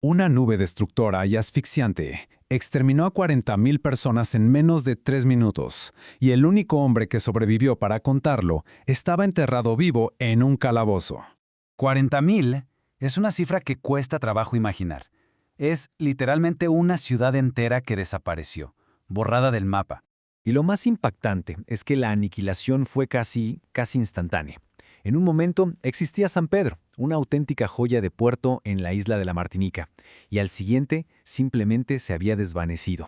Una nube destructora y asfixiante exterminó a 40.000 personas en menos de 3 minutos, y el único hombre que sobrevivió para contarlo estaba enterrado vivo en un calabozo. 40.000 es una cifra que cuesta trabajo imaginar. Es literalmente una ciudad entera que desapareció, borrada del mapa. Y lo más impactante es que la aniquilación fue casi instantánea. En un momento existía San Pedro, una auténtica joya de puerto en la isla de la Martinica, y al siguiente simplemente se había desvanecido.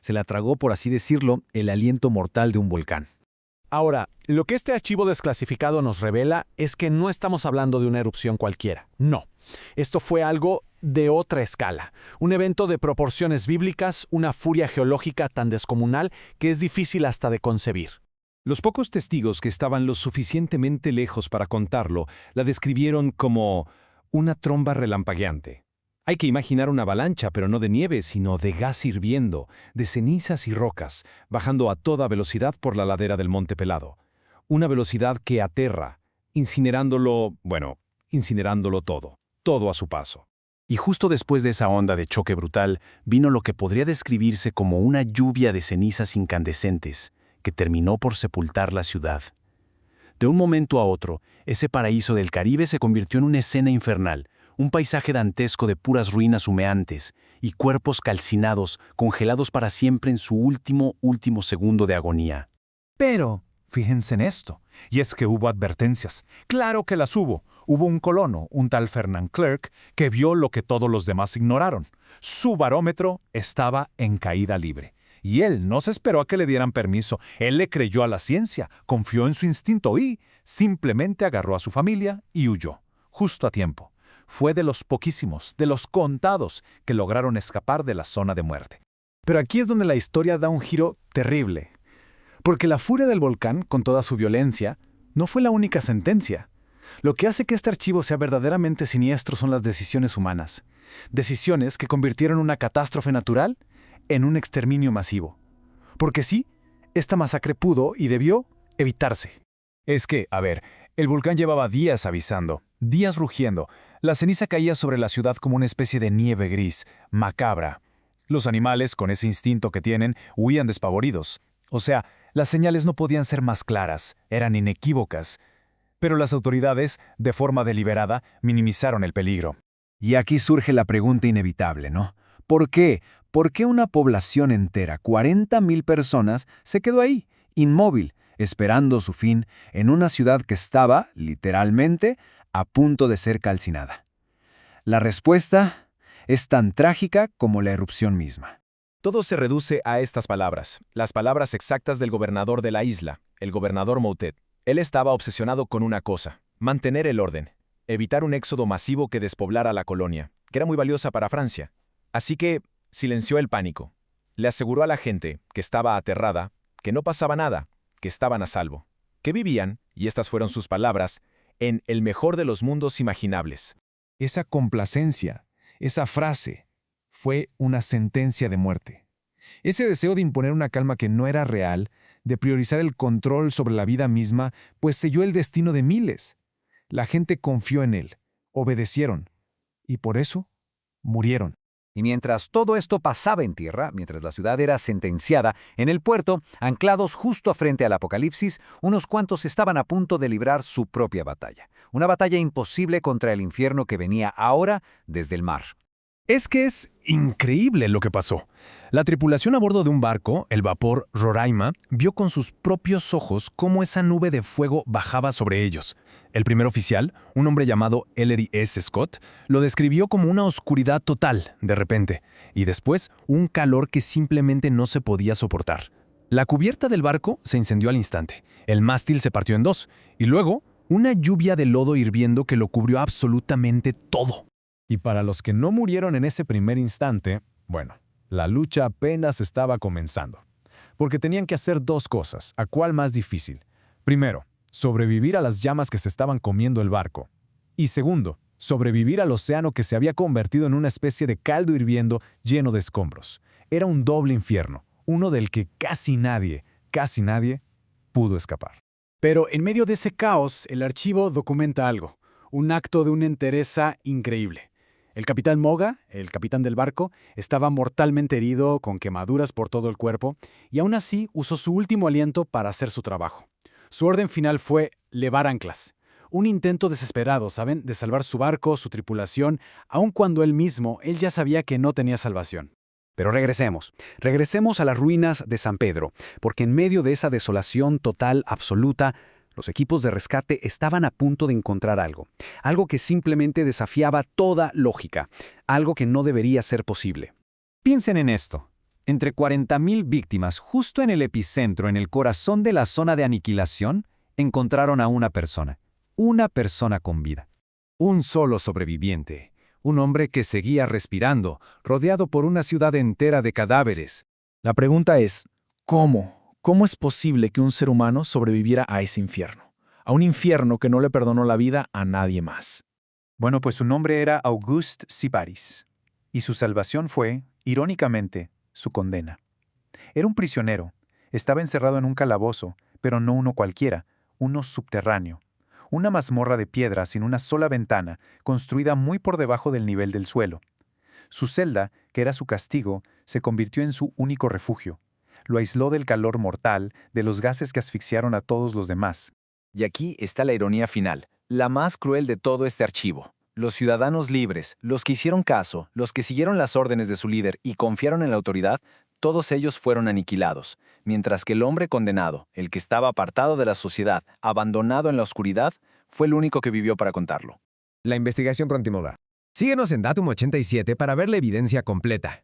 Se la tragó, por así decirlo, el aliento mortal de un volcán. Ahora, lo que este archivo desclasificado nos revela es que no estamos hablando de una erupción cualquiera. No. Esto fue algo de otra escala. Un evento de proporciones bíblicas, una furia geológica tan descomunal que es difícil hasta de concebir. Los pocos testigos que estaban lo suficientemente lejos para contarlo la describieron como una tromba relampagueante. Hay que imaginar una avalancha, pero no de nieve, sino de gas hirviendo, de cenizas y rocas, bajando a toda velocidad por la ladera del Monte Pelado. Una velocidad que aterra, incinerándolo todo a su paso. Y justo después de esa onda de choque brutal, vino lo que podría describirse como una lluvia de cenizas incandescentes, que terminó por sepultar la ciudad. De un momento a otro, ese paraíso del Caribe se convirtió en una escena infernal, un paisaje dantesco de puras ruinas humeantes y cuerpos calcinados, congelados para siempre en su último segundo de agonía. Pero, fíjense en esto, y es que hubo advertencias. Claro que las hubo. Hubo un colono, un tal Fernand Clerc, que vio lo que todos los demás ignoraron. Su barómetro estaba en caída libre. Y él no se esperó a que le dieran permiso. Él le creyó a la ciencia, confió en su instinto y simplemente agarró a su familia y huyó, justo a tiempo. Fue de los poquísimos, de los contados, que lograron escapar de la zona de muerte. Pero aquí es donde la historia da un giro terrible. Porque la furia del volcán, con toda su violencia, no fue la única sentencia. Lo que hace que este archivo sea verdaderamente siniestro son las decisiones humanas. Decisiones que convirtieron una catástrofe natural en un exterminio masivo. Porque sí, esta masacre pudo y debió evitarse. Es que, el volcán llevaba días avisando, días rugiendo. La ceniza caía sobre la ciudad como una especie de nieve gris, macabra. Los animales, con ese instinto que tienen, huían despavoridos. O sea, las señales no podían ser más claras, eran inequívocas. Pero las autoridades, de forma deliberada, minimizaron el peligro. Y aquí surge la pregunta inevitable, ¿no? ¿Por qué? ¿Por qué una población entera, 40.000 personas, se quedó ahí, inmóvil, esperando su fin, en una ciudad que estaba, literalmente, a punto de ser calcinada? La respuesta es tan trágica como la erupción misma. Todo se reduce a estas palabras, las palabras exactas del gobernador de la isla, el gobernador Moutet. Él estaba obsesionado con una cosa: mantener el orden, evitar un éxodo masivo que despoblara la colonia, que era muy valiosa para Francia. Así que silenció el pánico. Le aseguró a la gente, que estaba aterrada, que no pasaba nada, que estaban a salvo, que vivían, y estas fueron sus palabras, en el mejor de los mundos imaginables. Esa complacencia, esa frase, fue una sentencia de muerte. Ese deseo de imponer una calma que no era real, de priorizar el control sobre la vida misma, pues selló el destino de miles. La gente confió en él, obedecieron, y por eso murieron. Y mientras todo esto pasaba en tierra, mientras la ciudad era sentenciada, en el puerto, anclados justo frente al apocalipsis, unos cuantos estaban a punto de librar su propia batalla. Una batalla imposible contra el infierno que venía ahora desde el mar. Es que es increíble lo que pasó. La tripulación a bordo de un barco, el vapor Roraima, vio con sus propios ojos cómo esa nube de fuego bajaba sobre ellos. El primer oficial, un hombre llamado Ellery S. Scott, lo describió como una oscuridad total, de repente, y después un calor que simplemente no se podía soportar. La cubierta del barco se incendió al instante, el mástil se partió en dos, y luego una lluvia de lodo hirviendo que lo cubrió absolutamente todo. Y para los que no murieron en ese primer instante, bueno, la lucha apenas estaba comenzando. Porque tenían que hacer dos cosas, ¿a cuál más difícil? Primero, sobrevivir a las llamas que se estaban comiendo el barco. Y segundo, sobrevivir al océano que se había convertido en una especie de caldo hirviendo lleno de escombros. Era un doble infierno, uno del que casi nadie pudo escapar. Pero en medio de ese caos, el archivo documenta algo, un acto de una entereza increíble. El capitán Moga, el capitán del barco, estaba mortalmente herido, con quemaduras por todo el cuerpo, y aún así usó su último aliento para hacer su trabajo. Su orden final fue levar anclas. Un intento desesperado, ¿saben?, de salvar su barco, su tripulación, aun cuando él ya sabía que no tenía salvación. Pero regresemos a las ruinas de San Pedro, porque en medio de esa desolación total, absoluta, los equipos de rescate estaban a punto de encontrar algo que simplemente desafiaba toda lógica, algo que no debería ser posible. Piensen en esto. Entre 40.000 víctimas, justo en el epicentro, en el corazón de la zona de aniquilación, encontraron a una persona con vida. Un solo sobreviviente, un hombre que seguía respirando, rodeado por una ciudad entera de cadáveres. La pregunta es, ¿cómo? ¿Cómo es posible que un ser humano sobreviviera a ese infierno? A un infierno que no le perdonó la vida a nadie más. Bueno, pues su nombre era Auguste Sibaris, y su salvación fue, irónicamente, su condena. Era un prisionero, estaba encerrado en un calabozo, pero no uno cualquiera, uno subterráneo. Una mazmorra de piedra sin una sola ventana, construida muy por debajo del nivel del suelo. Su celda, que era su castigo, se convirtió en su único refugio. Lo aisló del calor mortal, de los gases que asfixiaron a todos los demás. Y aquí está la ironía final, la más cruel de todo este archivo. Los ciudadanos libres, los que hicieron caso, los que siguieron las órdenes de su líder y confiaron en la autoridad, todos ellos fueron aniquilados, mientras que el hombre condenado, el que estaba apartado de la sociedad, abandonado en la oscuridad, fue el único que vivió para contarlo. La investigación Prontimoda. Síguenos en Datum 87 para ver la evidencia completa.